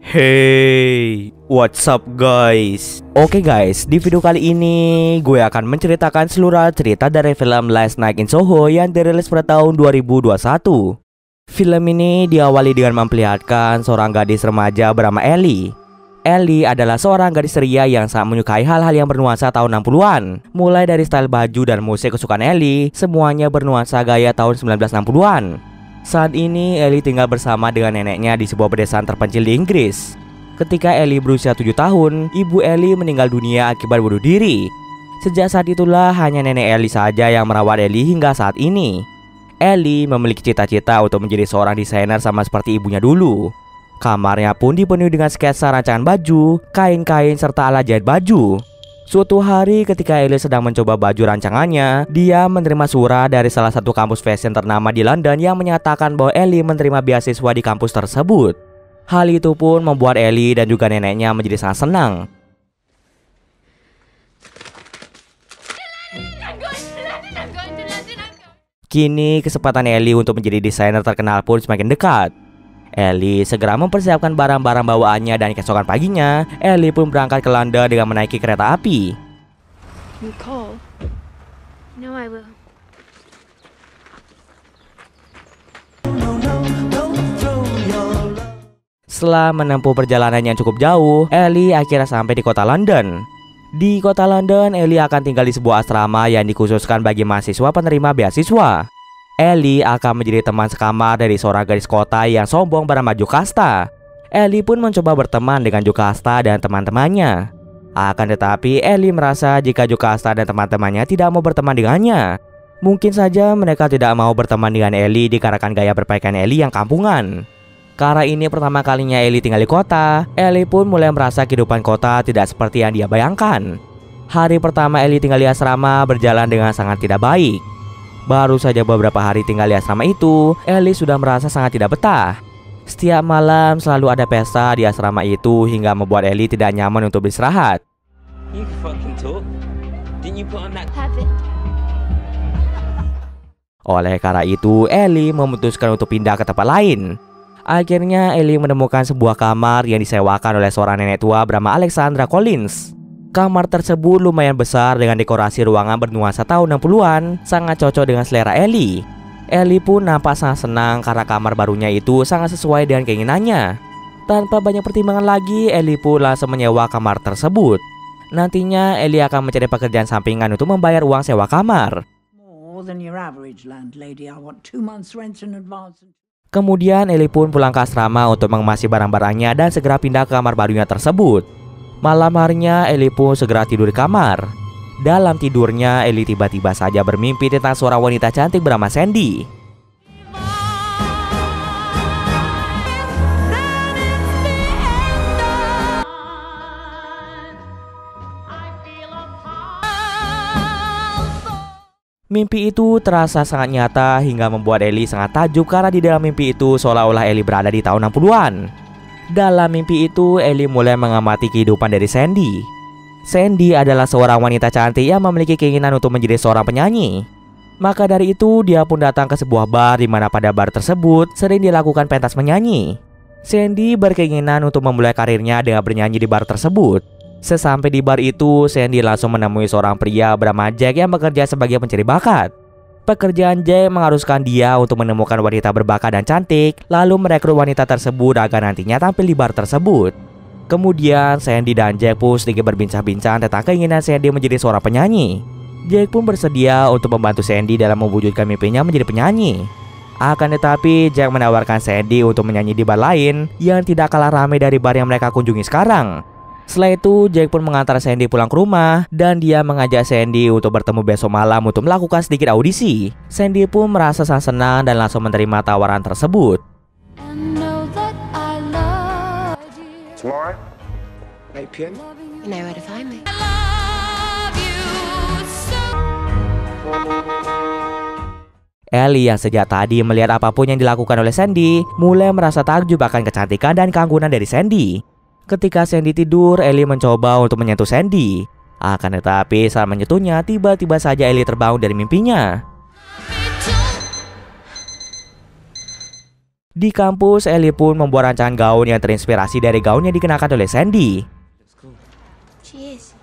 Hey, what's up guys? Oke guys, di video kali ini gue akan menceritakan seluruh cerita dari film Last Night in Soho yang dirilis pada tahun 2021. Film ini diawali dengan memperlihatkan seorang gadis remaja bernama Ellie. Ellie adalah seorang gadis ceria yang sangat menyukai hal-hal yang bernuansa tahun 60-an. Mulai dari style baju dan musik kesukaan Ellie, semuanya bernuansa gaya tahun 1960-an. Saat ini Ellie tinggal bersama dengan neneknya di sebuah pedesaan terpencil di Inggris. Ketika Ellie berusia 7 tahun, ibu Ellie meninggal dunia akibat bunuh diri. Sejak saat itulah hanya nenek Ellie saja yang merawat Ellie hingga saat ini. Ellie memiliki cita-cita untuk menjadi seorang desainer sama seperti ibunya dulu. Kamarnya pun dipenuhi dengan sketsa rancangan baju, kain-kain serta alat jahit baju. Suatu hari ketika Ellie sedang mencoba baju rancangannya, dia menerima surat dari salah satu kampus fashion ternama di London yang menyatakan bahwa Ellie menerima beasiswa di kampus tersebut. Hal itu pun membuat Ellie dan juga neneknya menjadi sangat senang. Kini kesempatan Ellie untuk menjadi desainer terkenal pun semakin dekat. Ellie segera mempersiapkan barang-barang bawaannya dan keesokan paginya, Ellie pun berangkat ke London dengan menaiki kereta api. Nicole. No, I will. Setelah menempuh perjalanan yang cukup jauh, Ellie akhirnya sampai di kota London. Di kota London, Ellie akan tinggal di sebuah asrama yang dikhususkan bagi mahasiswa penerima beasiswa. Ellie akan menjadi teman sekamar dari seorang gadis kota yang sombong bernama Jocasta. Ellie pun mencoba berteman dengan Jocasta dan teman-temannya. Akan tetapi Ellie merasa jika Jocasta dan teman-temannya tidak mau berteman dengannya. Mungkin saja mereka tidak mau berteman dengan Ellie dikarenakan gaya berpakaian Ellie yang kampungan. Karena ini pertama kalinya Ellie tinggal di kota, Ellie pun mulai merasa kehidupan kota tidak seperti yang dia bayangkan. Hari pertama Ellie tinggal di asrama berjalan dengan sangat tidak baik. Baru saja beberapa hari tinggal di asrama itu, Ellie sudah merasa sangat tidak betah. Setiap malam selalu ada pesta di asrama itu hingga membuat Ellie tidak nyaman untuk beristirahat. Oleh karena itu, Ellie memutuskan untuk pindah ke tempat lain. Akhirnya Ellie menemukan sebuah kamar yang disewakan oleh seorang nenek tua bernama Alexandra Collins. Kamar tersebut lumayan besar dengan dekorasi ruangan bernuansa tahun 60-an, sangat cocok dengan selera Ellie. Ellie pun nampak sangat senang karena kamar barunya itu sangat sesuai dengan keinginannya. Tanpa banyak pertimbangan lagi, Ellie pun langsung menyewa kamar tersebut. Nantinya Ellie akan mencari pekerjaan sampingan untuk membayar uang sewa kamar. Kemudian Ellie pun pulang ke asrama untuk mengemasi barang-barangnya dan segera pindah ke kamar barunya tersebut. Malam harinya Ellie pun segera tidur di kamar. Dalam tidurnya Ellie tiba-tiba saja bermimpi tentang seorang wanita cantik bernama Sandy. Mimpi itu terasa sangat nyata hingga membuat Ellie sangat takjub karena di dalam mimpi itu seolah-olah Ellie berada di tahun 60-an. Dalam mimpi itu, Ellie mulai mengamati kehidupan dari Sandy. Sandy adalah seorang wanita cantik yang memiliki keinginan untuk menjadi seorang penyanyi. Maka dari itu, dia pun datang ke sebuah bar di mana pada bar tersebut sering dilakukan pentas menyanyi. Sandy berkeinginan untuk memulai karirnya dengan bernyanyi di bar tersebut. Sesampai di bar itu, Sandy langsung menemui seorang pria bernama Jack yang bekerja sebagai pencari bakat. Pekerjaan Jack mengharuskan dia untuk menemukan wanita berbakat dan cantik, lalu merekrut wanita tersebut agar nantinya tampil di bar tersebut. Kemudian Sandy dan Jack pun sedikit berbincang-bincang tentang keinginan Sandy menjadi seorang penyanyi. Jack pun bersedia untuk membantu Sandy dalam mewujudkan mimpinya menjadi penyanyi. Akan tetapi Jack menawarkan Sandy untuk menyanyi di bar lain yang tidak kalah ramai dari bar yang mereka kunjungi sekarang. Setelah itu, Jack pun mengantar Sandy pulang ke rumah dan dia mengajak Sandy untuk bertemu besok malam untuk melakukan sedikit audisi. Sandy pun merasa sangat senang dan langsung menerima tawaran tersebut. Ellie yang sejak tadi melihat apapun yang dilakukan oleh Sandy mulai merasa takjub akan kecantikan dan keanggunan dari Sandy. Ketika Sandy tidur, Ellie mencoba untuk menyentuh Sandy. Akan tetapi saat menyentuhnya, tiba-tiba saja Ellie terbangun dari mimpinya. Di kampus, Ellie pun membuat rancangan gaun yang terinspirasi dari gaun yang dikenakan oleh Sandy. She is.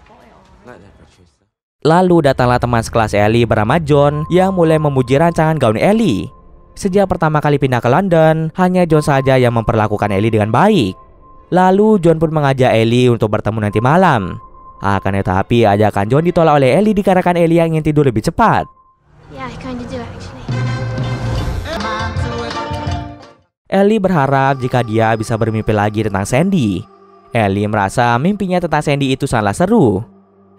Lalu datanglah teman sekelas Ellie bernama John yang mulai memuji rancangan gaun Ellie. Sejak pertama kali pindah ke London, hanya John saja yang memperlakukan Ellie dengan baik. Lalu John pun mengajak Ellie untuk bertemu nanti malam. Akan tetapi ajakan John ditolak oleh Ellie dikarenakan Ellie yang ingin tidur lebih cepat. Yeah, I kinda do actually. Ellie berharap jika dia bisa bermimpi lagi tentang Sandy. Ellie merasa mimpinya tentang Sandy itu sangatlah seru.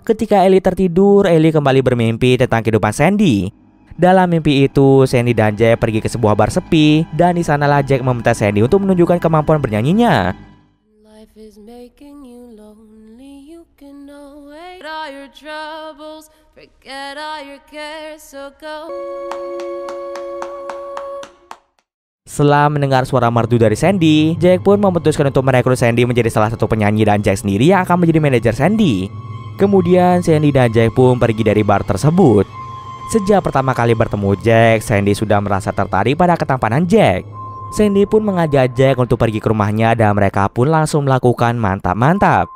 Ketika Ellie tertidur, Ellie kembali bermimpi tentang kehidupan Sandy. Dalam mimpi itu, Sandy dan Jack pergi ke sebuah bar sepi, dan di sanalah Jack meminta Sandy untuk menunjukkan kemampuan bernyanyinya. Life is making you lonely, you can away all your troubles, forget all your cares, so go. Setelah mendengar suara merdu dari Sandy, Jack pun memutuskan untuk merekrut Sandy menjadi salah satu penyanyi dan Jack sendiri yang akan menjadi manajer Sandy. Kemudian Sandy dan Jack pun pergi dari bar tersebut. Sejak pertama kali bertemu Jack, Sandy sudah merasa tertarik pada ketampanan Jack. Sandy pun mengajak Jack untuk pergi ke rumahnya dan mereka pun langsung melakukan mantap-mantap.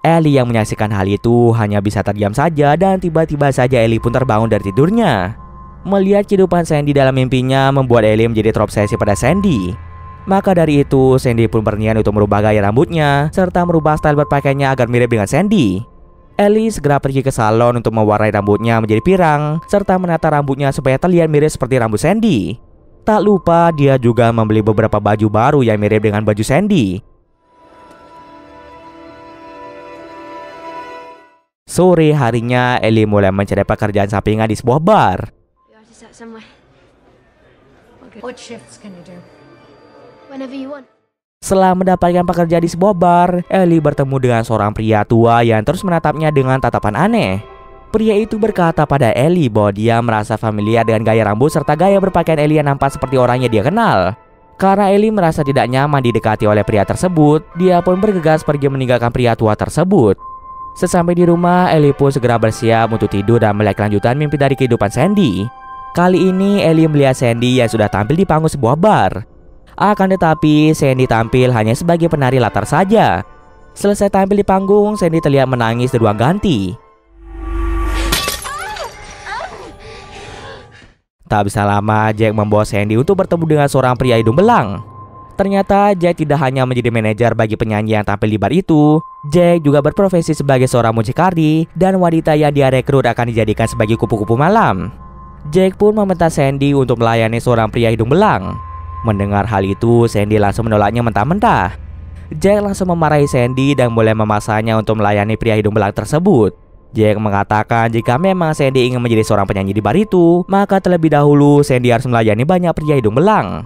Ellie yang menyaksikan hal itu hanya bisa terdiam saja dan tiba-tiba saja Ellie pun terbangun dari tidurnya. Melihat kehidupan Sandy dalam mimpinya membuat Ellie menjadi terobsesi pada Sandy. Maka dari itu, Sandy pun berniat untuk merubah gaya rambutnya serta merubah style berpakaiannya agar mirip dengan Sandy. Ellie segera pergi ke salon untuk mewarnai rambutnya menjadi pirang serta menata rambutnya supaya terlihat mirip seperti rambut Sandy. Tak lupa dia juga membeli beberapa baju baru yang mirip dengan baju Sandy. Sore harinya, Ellie mulai mencari pekerjaan sampingan di sebuah bar. We are to start somewhere. Okay. What shifts can you do? Whenever you want. Setelah mendapatkan pekerjaan di sebuah bar, Ellie bertemu dengan seorang pria tua yang terus menatapnya dengan tatapan aneh. Pria itu berkata pada Ellie bahwa dia merasa familiar dengan gaya rambut serta gaya berpakaian Ellie yang nampak seperti orang yang dia kenal. Karena Ellie merasa tidak nyaman didekati oleh pria tersebut, dia pun bergegas pergi meninggalkan pria tua tersebut. Sesampai di rumah, Ellie pun segera bersiap untuk tidur dan melihat kelanjutan mimpi dari kehidupan Sandy. Kali ini Ellie melihat Sandy yang sudah tampil di panggung sebuah bar. Akan tetapi, Sandy tampil hanya sebagai penari latar saja. Selesai tampil di panggung, Sandy terlihat menangis di ruang ganti. Tak bisa lama, Jack membawa Sandy untuk bertemu dengan seorang pria hidung belang. Ternyata Jack tidak hanya menjadi manajer bagi penyanyi yang tampil di bar itu, Jack juga berprofesi sebagai seorang mucikari dan wanita yang dia rekrut akan dijadikan sebagai kupu-kupu malam. Jack pun meminta Sandy untuk melayani seorang pria hidung belang. Mendengar hal itu, Sandy langsung menolaknya mentah-mentah. Jack langsung memarahi Sandy dan mulai memaksanya untuk melayani pria hidung belang tersebut. Jack mengatakan jika memang Sandy ingin menjadi seorang penyanyi di bar itu, maka terlebih dahulu Sandy harus melayani banyak pria hidung belang.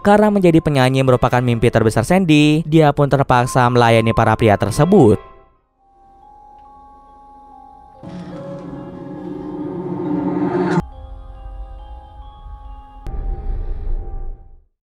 Karena menjadi penyanyi merupakan mimpi terbesar Sandy, dia pun terpaksa melayani para pria tersebut.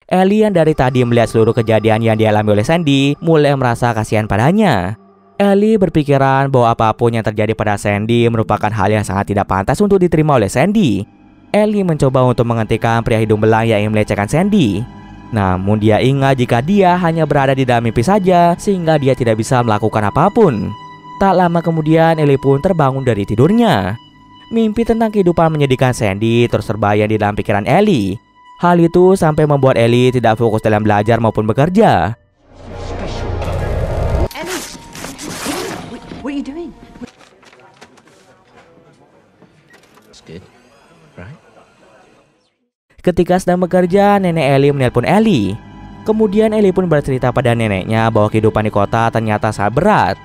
Ellie yang dari tadi melihat seluruh kejadian yang dialami oleh Sandy mulai merasa kasihan padanya. Ellie berpikiran bahwa apapun yang terjadi pada Sandy merupakan hal yang sangat tidak pantas untuk diterima oleh Sandy. Ellie mencoba untuk menghentikan pria hidung belang yang ingin melecehkan Sandy. Namun dia ingat jika dia hanya berada di dalam mimpi saja sehingga dia tidak bisa melakukan apapun. Tak lama kemudian Ellie pun terbangun dari tidurnya. Mimpi tentang kehidupan menyedihkan Sandy terus terbayang di dalam pikiran Ellie. Hal itu sampai membuat Ellie tidak fokus dalam belajar maupun bekerja. Ellie, what are you doing? It's good, right? Ketika sedang bekerja, nenek Ellie menelpon Ellie. Kemudian Ellie pun bercerita pada neneknya bahwa kehidupan di kota ternyata sangat berat.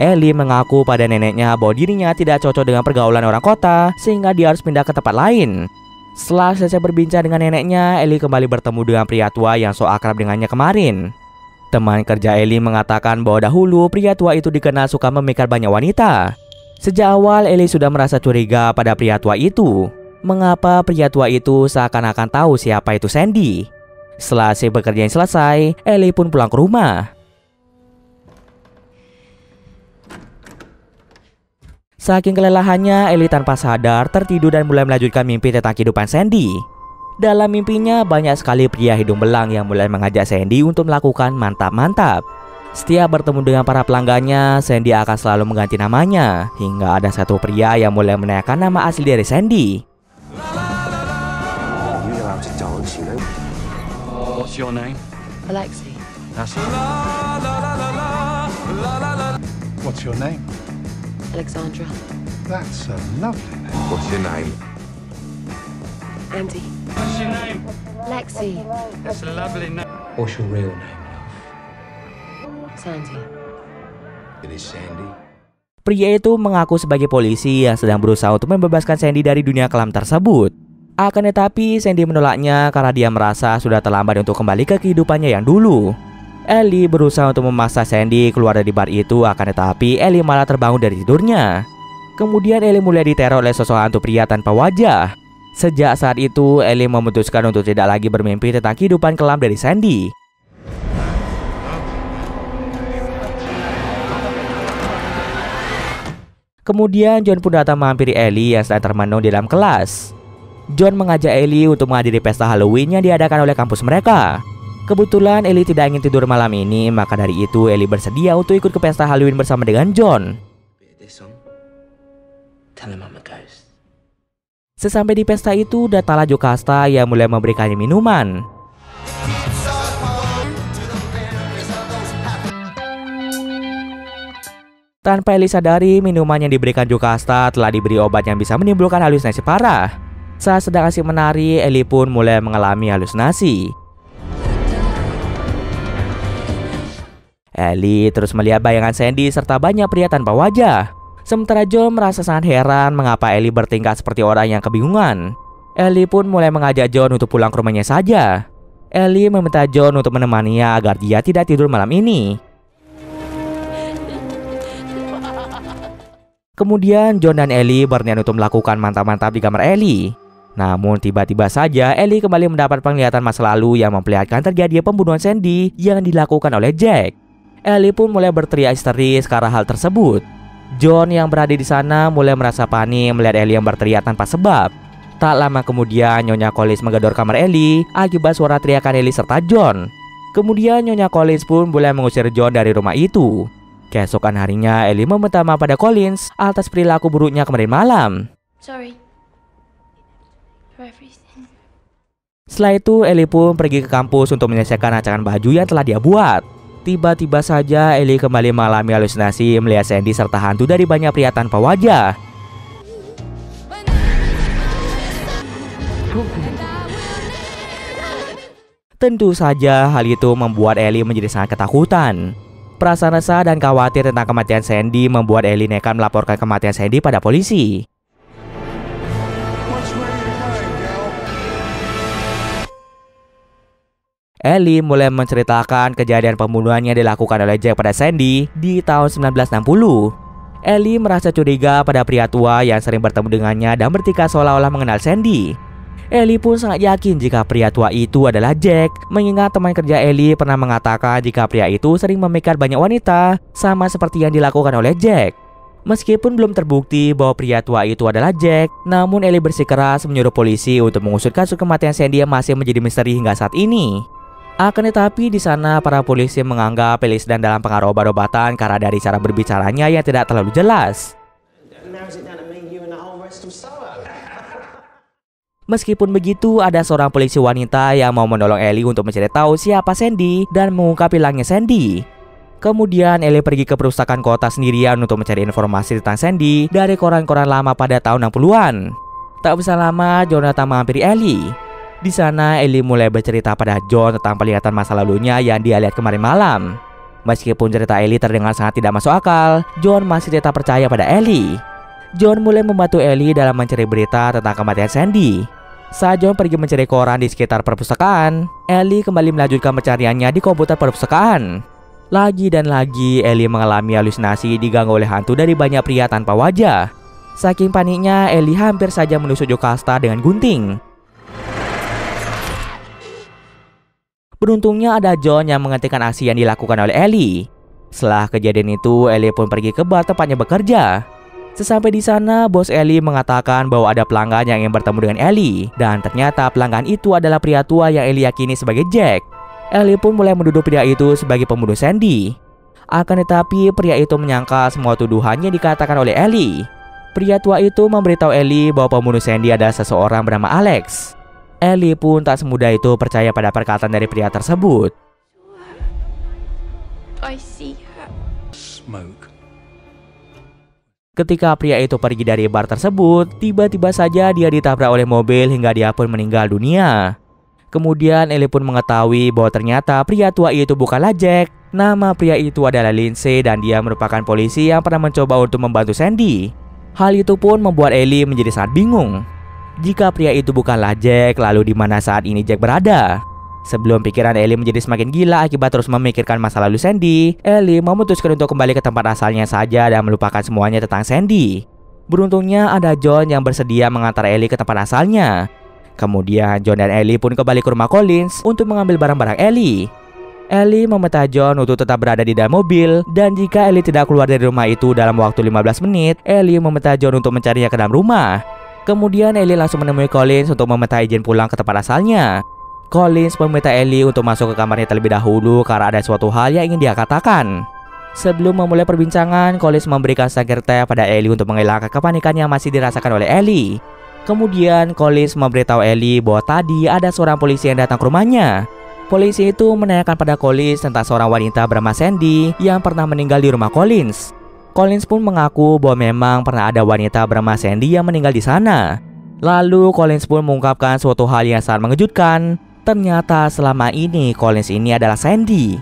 Ellie mengaku pada neneknya bahwa dirinya tidak cocok dengan pergaulan orang kota sehingga dia harus pindah ke tempat lain. Setelah selesai berbincang dengan neneknya, Ellie kembali bertemu dengan pria tua yang so akrab dengannya kemarin. Teman kerja Ellie mengatakan bahwa dahulu pria tua itu dikenal suka memikat banyak wanita. Sejak awal Ellie sudah merasa curiga pada pria tua itu. Mengapa pria tua itu seakan-akan tahu siapa itu Sandy? Setelah si pekerjaan selesai, Ellie pun pulang ke rumah. Saking kelelahannya, Ellie tanpa sadar tertidur dan mulai melanjutkan mimpi tentang kehidupan Sandy. Dalam mimpinya banyak sekali pria hidung belang yang mulai mengajak Sandy untuk melakukan mantap-mantap. Setiap bertemu dengan para pelanggannya, Sandy akan selalu mengganti namanya, hingga ada satu pria yang mulai menanyakan nama asli dari Sandy. What's your name? Alexei. What's your name? Alexandra. That's a lovely name. What's your name? Andy. What's your name? Lexi. That's a lovely name. What's your real name, love? Sandy. It is Sandy. Pria itu mengaku sebagai polisi yang sedang berusaha untuk membebaskan Sandy dari dunia kelam tersebut. Akan tetapi Sandy menolaknya karena dia merasa sudah terlambat untuk kembali ke kehidupannya yang dulu. Ellie berusaha untuk memaksa Sandy keluar dari bar itu, akan tetapi Ellie malah terbangun dari tidurnya. Kemudian Ellie mulai diteror oleh sosok hantu pria tanpa wajah. Sejak saat itu Ellie memutuskan untuk tidak lagi bermimpi tentang kehidupan kelam dari Sandy. Kemudian John pun datang menghampiri Ellie yang sedang termenung di dalam kelas. John mengajak Ellie untuk menghadiri pesta Halloween yang diadakan oleh kampus mereka. Kebetulan Ellie tidak ingin tidur malam ini, maka dari itu Ellie bersedia untuk ikut ke pesta Halloween bersama dengan John. Sesampai di pesta itu, datanglah Jocasta yang mulai memberikannya minuman. Tanpa Ellie sadari, minuman yang diberikan Jocasta telah diberi obat yang bisa menimbulkan halusinasi parah. Saat sedang asik menari, Ellie pun mulai mengalami halusinasi. Ellie terus melihat bayangan Sandy serta banyak pria tanpa wajah. Sementara John merasa sangat heran mengapa Ellie bertingkah seperti orang yang kebingungan. Ellie pun mulai mengajak John untuk pulang ke rumahnya saja. Ellie meminta John untuk menemaninya agar dia tidak tidur malam ini. Kemudian John dan Ellie berniat untuk melakukan mantap-mantap di kamar Ellie. Namun tiba-tiba saja Ellie kembali mendapat penglihatan masa lalu yang memperlihatkan terjadi pembunuhan Sandy yang dilakukan oleh Jack. Ellie pun mulai berteriak histeris karena hal tersebut. John yang berada di sana mulai merasa panik melihat Ellie yang berteriak tanpa sebab. Tak lama kemudian Nyonya Collins menggedor kamar Ellie akibat suara teriakan Ellie serta John. Kemudian Nyonya Collins pun mulai mengusir John dari rumah itu. Keesokan harinya Ellie meminta maaf pada Collins atas perilaku buruknya kemarin malam. Sorry. For everything. Setelah itu Ellie pun pergi ke kampus untuk menyelesaikan rancangan baju yang telah dia buat. Tiba-tiba saja Ellie kembali mengalami halusinasi melihat Sandy serta hantu dari banyak pria tanpa wajah. Tentu saja hal itu membuat Ellie menjadi sangat ketakutan. Perasaan resah dan khawatir tentang kematian Sandy membuat Ellie nekat melaporkan kematian Sandy pada polisi. Ellie mulai menceritakan kejadian pembunuhan yang dilakukan oleh Jack pada Sandy di tahun 1960. Ellie merasa curiga pada pria tua yang sering bertemu dengannya dan bertingkah seolah-olah mengenal Sandy. Ellie pun sangat yakin jika pria tua itu adalah Jack, mengingat teman kerja Ellie pernah mengatakan jika pria itu sering memikat banyak wanita, sama seperti yang dilakukan oleh Jack. Meskipun belum terbukti bahwa pria tua itu adalah Jack, namun Ellie bersikeras menyuruh polisi untuk mengusut kasus kematian Sandy yang masih menjadi misteri hingga saat ini. Akan tetapi di sana para polisi menganggap Ellie sedang dalam pengaruh obat-obatan karena dari cara berbicaranya yang tidak terlalu jelas. Meskipun begitu, ada seorang polisi wanita yang mau menolong Ellie untuk mencari tahu siapa Sandy dan mengungkap hilangnya Sandy. Kemudian Ellie pergi ke perpustakaan kota sendirian untuk mencari informasi tentang Sandy dari koran-koran lama pada tahun 60-an. Tak bisa lama, John datang menghampiri Ellie. Di sana Ellie mulai bercerita pada John tentang penglihatan masa lalunya yang dia lihat kemarin malam. Meskipun cerita Ellie terdengar sangat tidak masuk akal, John masih tetap percaya pada Ellie. John mulai membantu Ellie dalam mencari berita tentang kematian Sandy. Saat John pergi mencari koran di sekitar perpustakaan, Ellie kembali melanjutkan pencariannya di komputer perpustakaan. Lagi dan lagi Ellie mengalami halusinasi diganggu oleh hantu dari banyak pria tanpa wajah. Saking paniknya, Ellie hampir saja menusuk Jocasta dengan gunting. Beruntungnya ada John yang menghentikan aksi yang dilakukan oleh Ellie. Setelah kejadian itu, Ellie pun pergi ke bar tempatnya bekerja. Sesampai di sana, bos Ellie mengatakan bahwa ada pelanggan yang ingin bertemu dengan Ellie, dan ternyata pelanggan itu adalah pria tua yang Ellie yakini sebagai Jack. Ellie pun mulai menuduh pria itu sebagai pembunuh Sandy. Akan tetapi, pria itu menyangkal semua tuduhannya dikatakan oleh Ellie. Pria tua itu memberitahu Ellie bahwa pembunuh Sandy adalah seseorang bernama Alex. Ellie pun tak semudah itu percaya pada perkataan dari pria tersebut. I see her. Smoke. Ketika pria itu pergi dari bar tersebut, tiba-tiba saja dia ditabrak oleh mobil hingga dia pun meninggal dunia. Kemudian Ellie pun mengetahui bahwa ternyata pria tua itu bukanlah Jack. Nama pria itu adalah Lindsay dan dia merupakan polisi yang pernah mencoba untuk membantu Sandy. Hal itu pun membuat Ellie menjadi sangat bingung. Jika pria itu bukanlah Jack, lalu di mana saat ini Jack berada? Sebelum pikiran Ellie menjadi semakin gila akibat terus memikirkan masa lalu Sandy, Ellie memutuskan untuk kembali ke tempat asalnya saja dan melupakan semuanya tentang Sandy. Beruntungnya ada John yang bersedia mengantar Ellie ke tempat asalnya. Kemudian John dan Ellie pun kembali ke rumah Collins untuk mengambil barang-barang Ellie. Ellie meminta John untuk tetap berada di dalam mobil, dan jika Ellie tidak keluar dari rumah itu dalam waktu 15 menit, Ellie meminta John untuk mencarinya ke dalam rumah. Kemudian Ellie langsung menemui Collins untuk meminta izin pulang ke tempat asalnya. Collins meminta Ellie untuk masuk ke kamarnya terlebih dahulu karena ada suatu hal yang ingin dia katakan. Sebelum memulai perbincangan, Collins memberikan secangkir teh pada Ellie untuk menghilangkan kepanikan yang masih dirasakan oleh Ellie. Kemudian Collins memberitahu Ellie bahwa tadi ada seorang polisi yang datang ke rumahnya. Polisi itu menanyakan pada Collins tentang seorang wanita bernama Sandy yang pernah meninggal di rumah Collins. Collins pun mengaku bahwa memang pernah ada wanita bernama Sandy yang meninggal di sana. Lalu Collins pun mengungkapkan suatu hal yang sangat mengejutkan. Ternyata selama ini Collins ini adalah Sandy.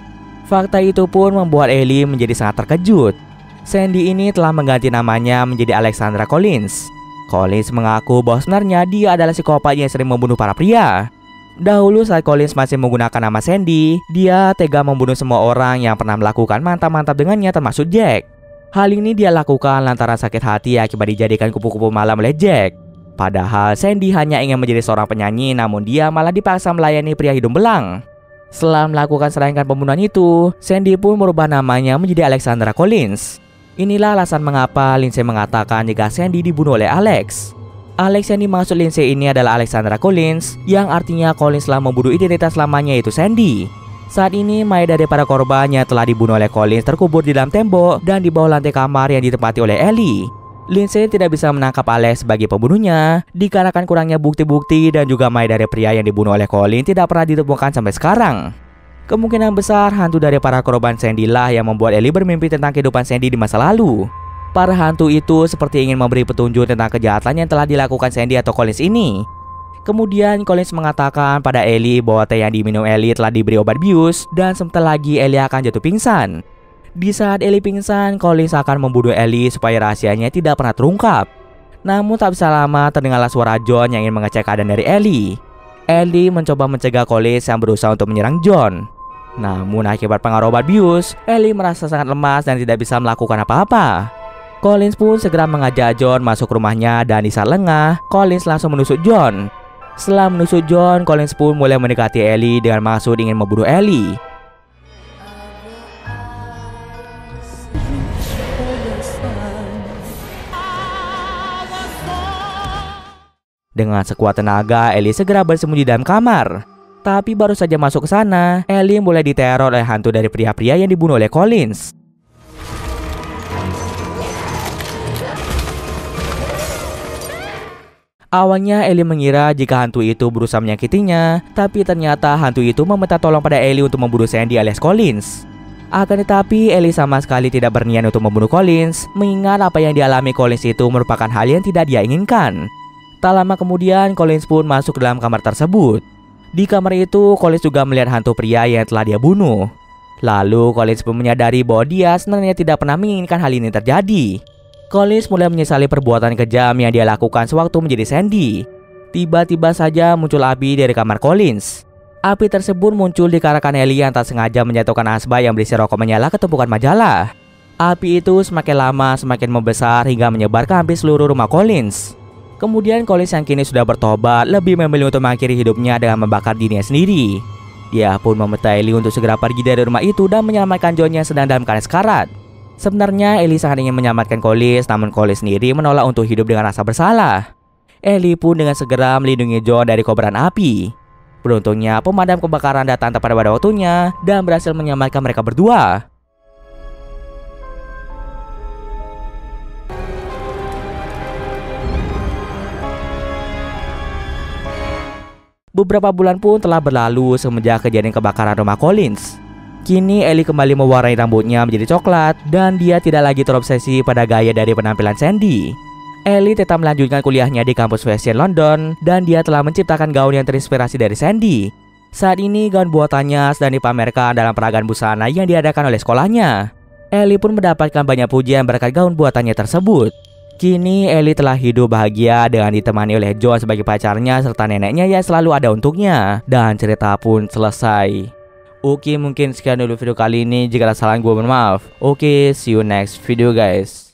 Fakta itu pun membuat Ellie menjadi sangat terkejut. Sandy ini telah mengganti namanya menjadi Alexandra Collins. Collins mengaku bahwa sebenarnya dia adalah psikopat yang sering membunuh para pria. Dahulu saat Collins masih menggunakan nama Sandy, dia tega membunuh semua orang yang pernah melakukan mantap-mantap dengannya termasuk Jack. Hal ini dia lakukan lantaran sakit hati akibat dijadikan kupu-kupu malam oleh Jack. Padahal Sandy hanya ingin menjadi seorang penyanyi, namun dia malah dipaksa melayani pria hidung belang. Setelah melakukan serangkaian pembunuhan itu, Sandy pun merubah namanya menjadi Alexandra Collins. Inilah alasan mengapa Lindsay mengatakan jika Sandy dibunuh oleh Alex. Alex yang dimaksud Lindsay ini adalah Alexandra Collins, yang artinya Collins telah membunuh identitas lamanya yaitu Sandy. Saat ini mayat dari para korban yang telah dibunuh oleh Collins terkubur di dalam tembok dan di bawah lantai kamar yang ditempati oleh Ellie. Lindsay tidak bisa menangkap Alex sebagai pembunuhnya dikarenakan kurangnya bukti-bukti, dan juga mayat dari pria yang dibunuh oleh Collins tidak pernah ditemukan sampai sekarang. Kemungkinan besar hantu dari para korban Sandy lah yang membuat Ellie bermimpi tentang kehidupan Sandy di masa lalu. Para hantu itu seperti ingin memberi petunjuk tentang kejahatan yang telah dilakukan Sandy atau Collins ini. Kemudian Collins mengatakan pada Ellie bahwa teh yang diminum Ellie telah diberi obat bius dan sebentar lagi Ellie akan jatuh pingsan. Di saat Ellie pingsan, Collins akan membunuh Ellie supaya rahasianya tidak pernah terungkap. Namun tak bisa lama terdengarlah suara John yang ingin mengecek keadaan dari Ellie. Ellie mencoba mencegah Collins yang berusaha untuk menyerang John. Namun akibat pengaruh obat bius, Ellie merasa sangat lemas dan tidak bisa melakukan apa-apa. Collins pun segera mengajak John masuk rumahnya, dan di saat lengah, Collins langsung menusuk John. Setelah menusuk John, Collins pun mulai mendekati Ellie dengan maksud ingin membunuh Ellie. Dengan sekuat tenaga, Ellie segera bersembunyi dalam kamar. Tapi baru saja masuk ke sana, Ellie mulai diteror oleh hantu dari pria-pria yang dibunuh oleh Collins. Awalnya Ellie mengira jika hantu itu berusaha menyakitinya, tapi ternyata hantu itu meminta tolong pada Ellie untuk membunuh Sandy alias Collins. Akan tetapi Ellie sama sekali tidak berniat untuk membunuh Collins, mengingat apa yang dialami Collins itu merupakan hal yang tidak dia inginkan. Tak lama kemudian, Collins pun masuk ke dalam kamar tersebut. Di kamar itu, Collins juga melihat hantu pria yang telah dia bunuh. Lalu, Collins pun menyadari bahwa dia sebenarnya tidak pernah menginginkan hal ini terjadi. Collins mulai menyesali perbuatan kejam yang dia lakukan sewaktu menjadi Sandy. Tiba-tiba saja muncul api dari kamar Collins. Api tersebut muncul dikarenakan Ellie yang tak sengaja menjatuhkan asbak yang berisi rokok menyala ke tumpukan majalah. Api itu semakin lama semakin membesar hingga menyebar ke hampir seluruh rumah Collins. Kemudian Collins yang kini sudah bertobat lebih memilih untuk mengakhiri hidupnya dengan membakar dirinya sendiri. Dia pun meminta Ellie untuk segera pergi dari rumah itu dan menyelamatkan John yang sedang dalam keadaan sekarat. Sebenarnya Ellie sangat ingin menyelamatkan Collis, namun Collis sendiri menolak untuk hidup dengan rasa bersalah. Ellie pun dengan segera melindungi John dari kobaran api. Beruntungnya pemadam kebakaran datang tepat pada waktunya dan berhasil menyelamatkan mereka berdua. Beberapa bulan pun telah berlalu semenjak kejadian kebakaran rumah Collins. Kini Ellie kembali mewarnai rambutnya menjadi coklat dan dia tidak lagi terobsesi pada gaya dari penampilan Sandy. Ellie tetap melanjutkan kuliahnya di kampus fashion London dan dia telah menciptakan gaun yang terinspirasi dari Sandy. Saat ini gaun buatannya sedang dipamerkan dalam peragaan busana yang diadakan oleh sekolahnya. Ellie pun mendapatkan banyak pujian berkat gaun buatannya tersebut. Kini Ellie telah hidup bahagia dengan ditemani oleh John sebagai pacarnya serta neneknya yang selalu ada untuknya. Dan cerita pun selesai. Oke, mungkin sekian dulu video kali ini. Jika ada salah gue mohon maaf. Oke, see you next video guys.